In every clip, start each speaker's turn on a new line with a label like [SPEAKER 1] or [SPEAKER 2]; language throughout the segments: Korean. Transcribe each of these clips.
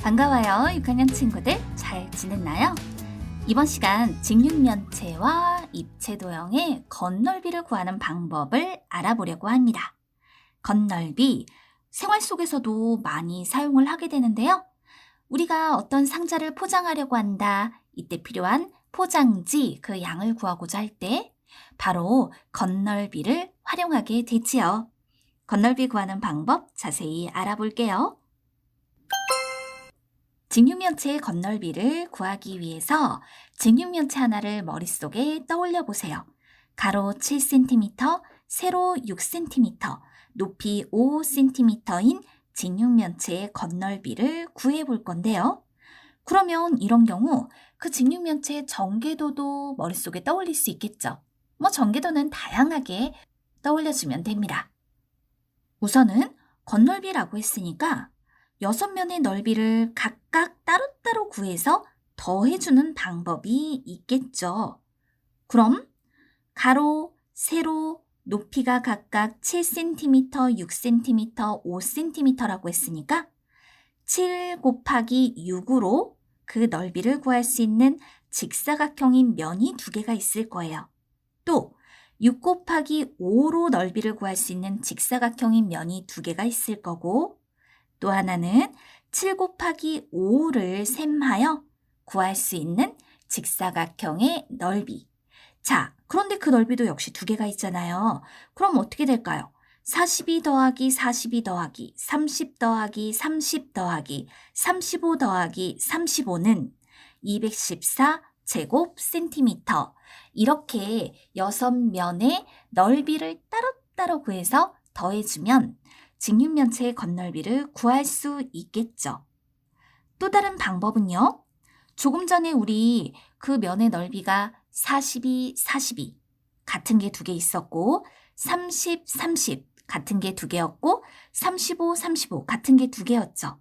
[SPEAKER 1] 반가워요, 6학년 친구들. 잘 지냈나요? 이번 시간 직육면체와 입체도형의 겉넓이를 구하는 방법을 알아보려고 합니다. 겉넓이, 생활 속에서도 많이 사용을 하게 되는데요. 우리가 어떤 상자를 포장하려고 한다, 이때 필요한 포장지, 그 양을 구하고자 할 때 바로 겉넓이를 활용하게 되지요. 겉넓이 구하는 방법 자세히 알아볼게요. 직육면체의 겉넓이를 구하기 위해서 직육면체 하나를 머릿속에 떠올려 보세요. 가로 7cm, 세로 6cm, 높이 5cm인 직육면체의 겉넓이를 구해 볼 건데요. 그러면 이런 경우 그 직육면체의 전개도도 머릿속에 떠올릴 수 있겠죠. 전개도는 다양하게 떠올려주면 됩니다. 우선은 겉넓이라고 했으니까 6면의 넓이를 각각 따로따로 구해서 더해주는 방법이 있겠죠. 그럼 가로, 세로, 높이가 각각 7cm, 6cm, 5cm라고 했으니까 7 곱하기 6으로 그 넓이를 구할 수 있는 직사각형인 면이 2개가 있을 거예요. 또 6 곱하기 5로 넓이를 구할 수 있는 직사각형인 면이 2개가 있을 거고, 또 하나는 7 곱하기 5를 셈하여 구할 수 있는 직사각형의 넓이. 자, 그런데 그 넓이도 역시 2개가 있잖아요. 그럼 어떻게 될까요? 42 더하기 42 더하기 30 더하기 30 더하기 35 더하기 35는 214 제곱센티미터. 이렇게 6면의 넓이를 따로따로 구해서 더해주면 직육면체의 겉넓이를 구할 수 있겠죠. 또 다른 방법은요. 조금 전에 우리 그 면의 넓이가 42, 42 같은 게 2개 있었고, 30, 30 같은 게 2개였고, 35, 35 같은 게 2개였죠.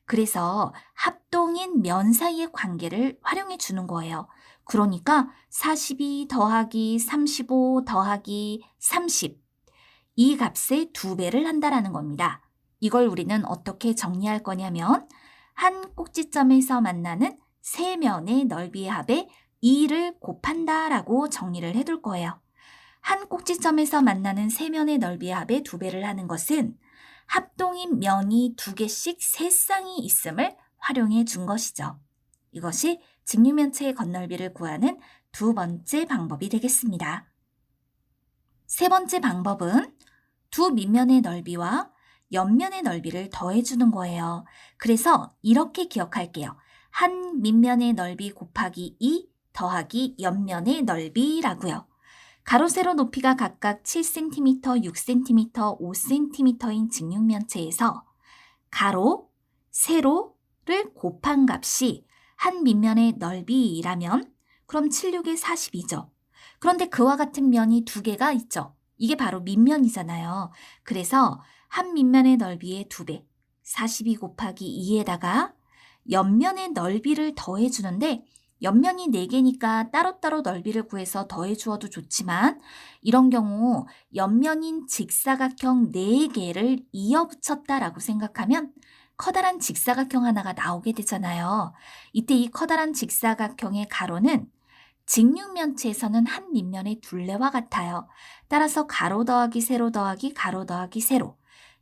[SPEAKER 1] 그래서 합동인 면 사이의 관계를 활용해 주는 거예요. 그러니까 42 더하기 35 더하기 30, 이 값의 2배를 한다라는 겁니다. 이걸 우리는 어떻게 정리할 거냐면 한 꼭지점에서 만나는 세 면의 넓이의 합에 2를 곱한다라고 정리를 해둘 거예요. 한 꼭지점에서 만나는 세 면의 넓이의 합에 2배를 하는 것은 합동인 면이 2개씩 세 쌍이 있음을 활용해 준 것이죠. 이것이 직육면체의 겉넓이를 구하는 2번째 방법이 되겠습니다. 세 번째 방법은 두 밑면의 넓이와 옆면의 넓이를 더해주는 거예요. 그래서 이렇게 기억할게요. 한 밑면의 넓이 곱하기 2 더하기 옆면의 넓이라고요. 가로, 세로 높이가 각각 7cm, 6cm, 5cm인 직육면체에서 가로, 세로를 곱한 값이 한 밑면의 넓이라면 그럼 7, 6에 42죠. 그런데 그와 같은 면이 2개가 있죠. 이게 바로 밑면이잖아요. 그래서 한 밑면의 넓이의 2배, 42 곱하기 2에다가 옆면의 넓이를 더해주는데 옆면이 4개니까 따로따로 넓이를 구해서 더해주어도 좋지만 이런 경우 옆면인 직사각형 4개를 이어붙였다라고 생각하면 커다란 직사각형 하나가 나오게 되잖아요. 이때 이 커다란 직사각형의 가로는 직육면체에서는 한 밑면의 둘레와 같아요. 따라서 가로 더하기 세로 더하기 가로 더하기 세로,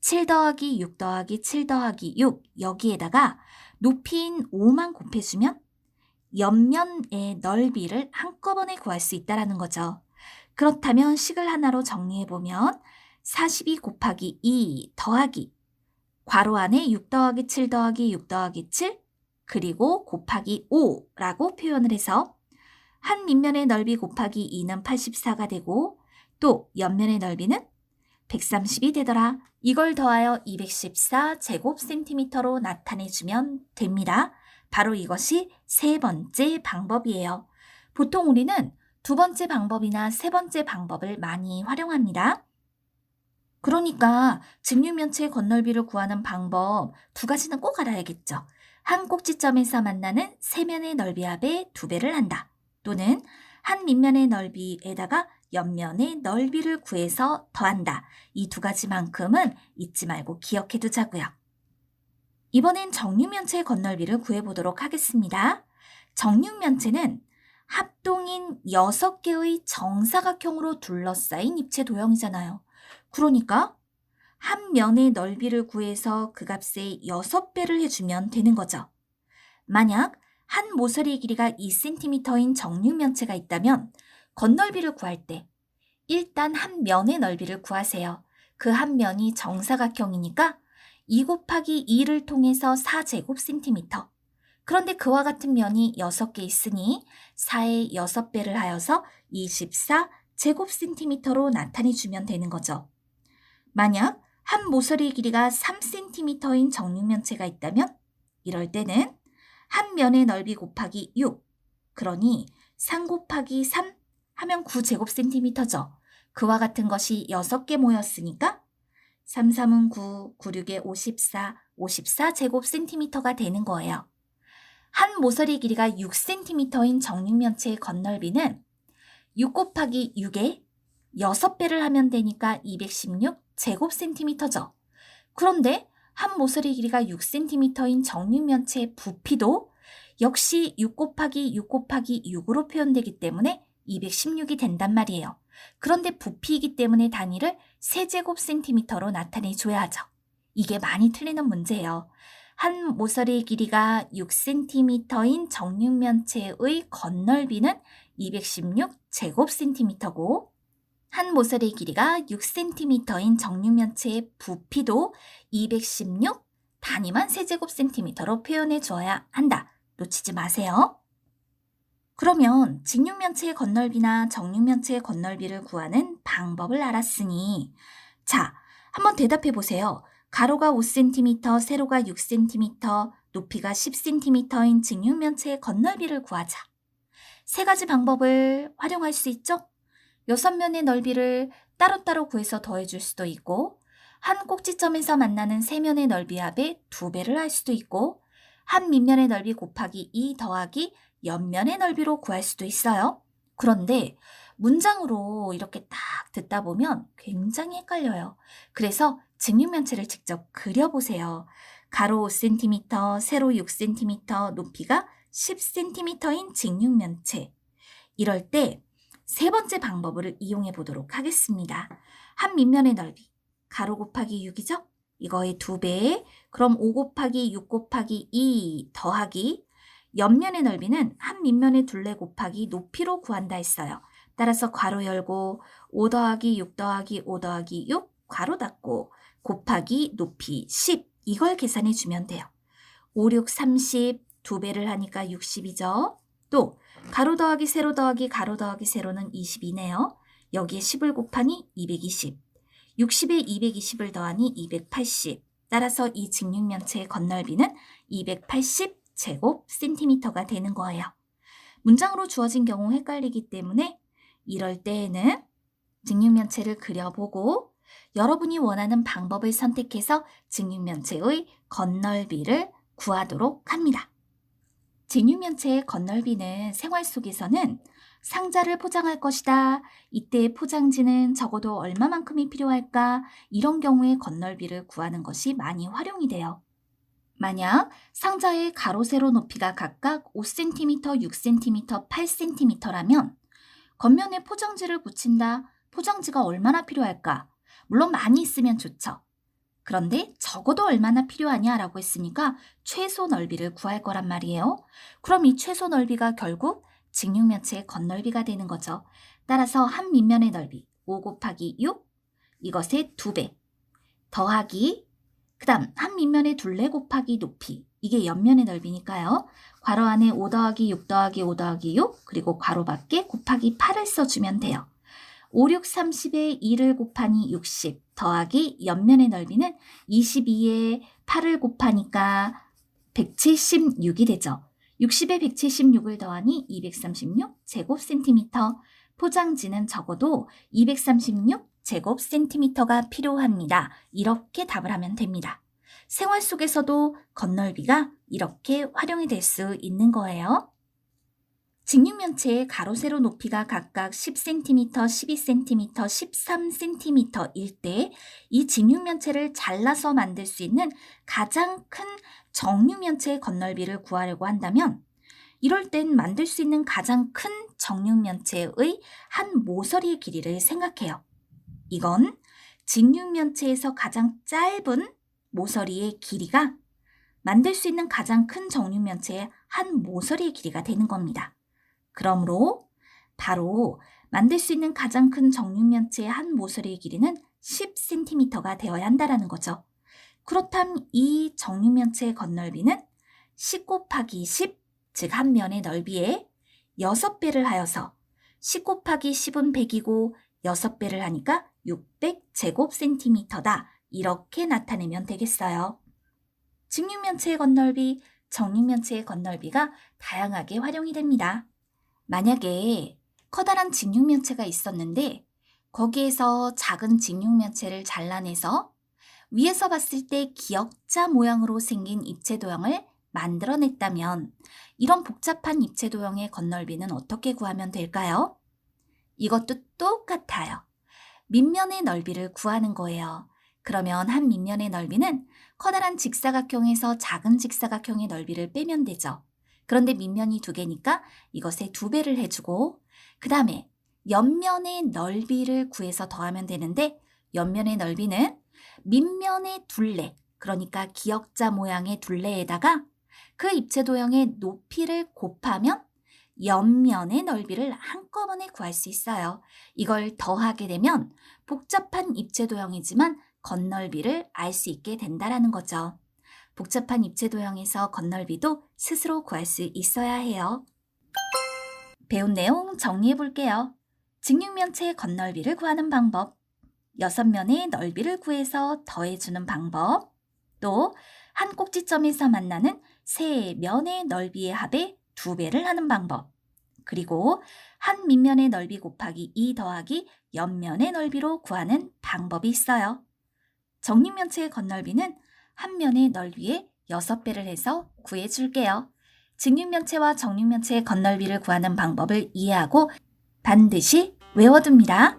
[SPEAKER 1] 7 더하기 6 더하기 7 더하기 6, 여기에다가 높이인 5만 곱해주면 옆면의 넓이를 한꺼번에 구할 수 있다는 거죠. 그렇다면 식을 하나로 정리해보면 42 곱하기 2 더하기 괄호 안에 6 더하기 7 더하기 6 더하기 7 그리고 곱하기 5라고 표현을 해서 한 밑면의 넓이 곱하기 2는 84가 되고 또 옆면의 넓이는 130이 되더라. 이걸 더하여 214 제곱센티미터로 나타내주면 됩니다. 바로 이것이 세 번째 방법이에요. 보통 우리는 두 번째 방법이나 세 번째 방법을 많이 활용합니다. 그러니까 직육면체의 겉넓이를 구하는 방법 2가지는 꼭 알아야겠죠. 한 꼭지점에서 만나는 세 면의 넓이 합에 2배를 한다. 또는 한 밑면의 넓이에다가 옆면의 넓이를 구해서 더한다. 이 2가지만큼은 잊지 말고 기억해 두자고요. 이번엔 정육면체의 건널비를 구해보도록 하겠습니다. 정육면체는 합동인 6개의 정사각형으로 둘러싸인 입체 도형이잖아요. 그러니까 한 면의 넓이를 구해서 그 값의 6배를 해주면 되는 거죠. 만약 한 모서리의 길이가 2cm인 정육면체가 있다면 건널비를 구할 때 일단 한 면의 넓이를 구하세요. 그 한 면이 정사각형이니까 2 곱하기 2를 통해서 4제곱센티미터. 그런데 그와 같은 면이 6개 있으니 4의 6배를 하여서 24제곱센티미터로 나타내주면 되는 거죠. 만약 한 모서리의 길이가 3cm인 정육면체가 있다면 이럴 때는 한 면의 넓이 곱하기 6, 그러니 3 곱하기 3 하면 9제곱센티미터죠. 그와 같은 것이 6개 모였으니까 3, 3은 9, 9, 6에 54, 54제곱센티미터가 되는 거예요. 한 모서리 길이가 6cm인 정육면체의 건널비는 6 곱하기 6에 6배를 하면 되니까 216제곱센티미터죠. 그런데 한 모서리 길이가 6cm인 정육면체의 부피도 역시 6 곱하기 6 곱하기 6으로 표현되기 때문에 216이 된단 말이에요. 그런데 부피이기 때문에 단위를 세제곱센티미터로 나타내줘야 하죠. 이게 많이 틀리는 문제예요. 한 모서리의 길이가 6cm인 정육면체의 건널비는 216제곱센티미터고 한 모서리의 길이가 6cm인 정육면체의 부피도 216 단위만 세제곱센티미터로 표현해 줘야 한다. 놓치지 마세요. 그러면 직육면체의 건널비나 정육면체의 건널비를 구하는 방법을 알았으니 자, 한번 대답해 보세요. 가로가 5cm, 세로가 6cm, 높이가 10cm인 직육면체의 건널비를 구하자. 세 가지 방법을 활용할 수 있죠? 6면의 넓이를 따로따로 구해서 더해줄 수도 있고 한 꼭지점에서 만나는 세 면의 넓이 합의 2배를 할 수도 있고 한 밑면의 넓이 곱하기 2 더하기 옆면의 넓이로 구할 수도 있어요. 그런데 문장으로 이렇게 딱 듣다 보면 굉장히 헷갈려요. 그래서 직육면체를 직접 그려보세요. 가로 5cm, 세로 6cm, 높이가 10cm인 직육면체. 이럴 때 세 번째 방법을 이용해 보도록 하겠습니다. 한 밑면의 넓이, 가로 곱하기 6이죠? 이거의 2배, 그럼 5 곱하기 6 곱하기 2 더하기 옆면의 넓이는 한 밑면의 둘레 곱하기 높이로 구한다 했어요. 따라서 괄호 열고 5 더하기 6 더하기 5 더하기 6 괄호 닫고 곱하기 높이 10 이걸 계산해 주면 돼요. 5, 6, 30 2배를 하니까 60이죠. 또 가로 더하기 세로 더하기 가로 더하기 세로는 22네요. 여기에 10을 곱하니 220. 60에 220을 더하니 280. 따라서 이 직육면체의 건널비는 280제곱센티미터가 되는 거예요. 문장으로 주어진 경우 헷갈리기 때문에 이럴 때에는 직육면체를 그려보고 여러분이 원하는 방법을 선택해서 직육면체의 건널비를 구하도록 합니다. 직육면체의 건널비는 생활 속에서는 상자를 포장할 것이다. 이때 포장지는 적어도 얼마만큼이 필요할까? 이런 경우에 건널비를 구하는 것이 많이 활용이 돼요. 만약 상자의 가로 세로 높이가 각각 5cm, 6cm, 8cm라면 겉면에 포장지를 붙인다. 포장지가 얼마나 필요할까? 물론 많이 있으면 좋죠. 그런데 적어도 얼마나 필요하냐라고 했으니까 최소 넓이를 구할 거란 말이에요. 그럼 이 최소 넓이가 결국 직육면체의 건널비가 되는 거죠. 따라서 한 밑면의 넓이 5 곱하기 6 이것의 2배 더하기 그 다음 한 밑면의 둘레 곱하기 높이 이게 옆면의 넓이니까요. 괄호 안에 5 더하기 6 더하기 5 더하기 6 그리고 괄호 밖에 곱하기 8을 써주면 돼요. 5, 6, 30에 2를 곱하니 60 더하기 옆면의 넓이는 22에 8을 곱하니까 176이 되죠. 60에 176을 더하니 236제곱센티미터. 포장지는 적어도 236제곱센티미터가 필요합니다. 이렇게 답을 하면 됩니다. 생활 속에서도 건널비가 이렇게 활용이 될 수 있는 거예요. 직육면체의 가로 세로 높이가 각각 10cm, 12cm, 13cm일 때 이 직육면체를 잘라서 만들 수 있는 가장 큰 정육면체의 건널비를 구하려고 한다면 이럴 땐 만들 수 있는 가장 큰 정육면체의 한 모서리의 길이를 생각해요. 이건 직육면체에서 가장 짧은 모서리의 길이가 만들 수 있는 가장 큰 정육면체의 한 모서리의 길이가 되는 겁니다. 그러므로 바로 만들 수 있는 가장 큰 정육면체의 한 모서리의 길이는 10cm가 되어야 한다는 거죠. 그렇다면 이 정육면체의 건널비는 10 곱하기 10, 즉 한 면의 넓이에 6배를 하여서 10 곱하기 10은 100이고 6배를 하니까 600제곱센티미터다. 이렇게 나타내면 되겠어요. 직육면체의 건널비, 정육면체의 건널비가 다양하게 활용이 됩니다. 만약에 커다란 직육면체가 있었는데 거기에서 작은 직육면체를 잘라내서 위에서 봤을 때 기역자 모양으로 생긴 입체 도형을 만들어냈다면 이런 복잡한 입체 도형의 건널비는 어떻게 구하면 될까요? 이것도 똑같아요. 밑면의 넓이를 구하는 거예요. 그러면 한 밑면의 넓이는 커다란 직사각형에서 작은 직사각형의 넓이를 빼면 되죠. 그런데 밑면이 2개니까 이것에 2배를 해주고 그 다음에 옆면의 넓이를 구해서 더하면 되는데 옆면의 넓이는 밑면의 둘레, 그러니까 기역자 모양의 둘레에다가 그 입체 도형의 높이를 곱하면 옆면의 넓이를 한꺼번에 구할 수 있어요. 이걸 더하게 되면 복잡한 입체 도형이지만 건널비를 알 수 있게 된다는 거죠. 복잡한 입체 도형에서 건널비도 스스로 구할 수 있어야 해요. 배운 내용 정리해 볼게요. 직육면체의 건널비를 구하는 방법, 6면의 넓이를 구해서 더해주는 방법, 또 한 꼭지점에서 만나는 세 면의 넓이의 합에 2배를 하는 방법, 그리고 한 밑면의 넓이 곱하기 2 더하기 옆면의 넓이로 구하는 방법이 있어요. 정육면체의 건널비는 한 면의 넓이에 6배를 해서 구해줄게요. 직육면체와 정육면체의 건널비를 구하는 방법을 이해하고 반드시 외워둡니다.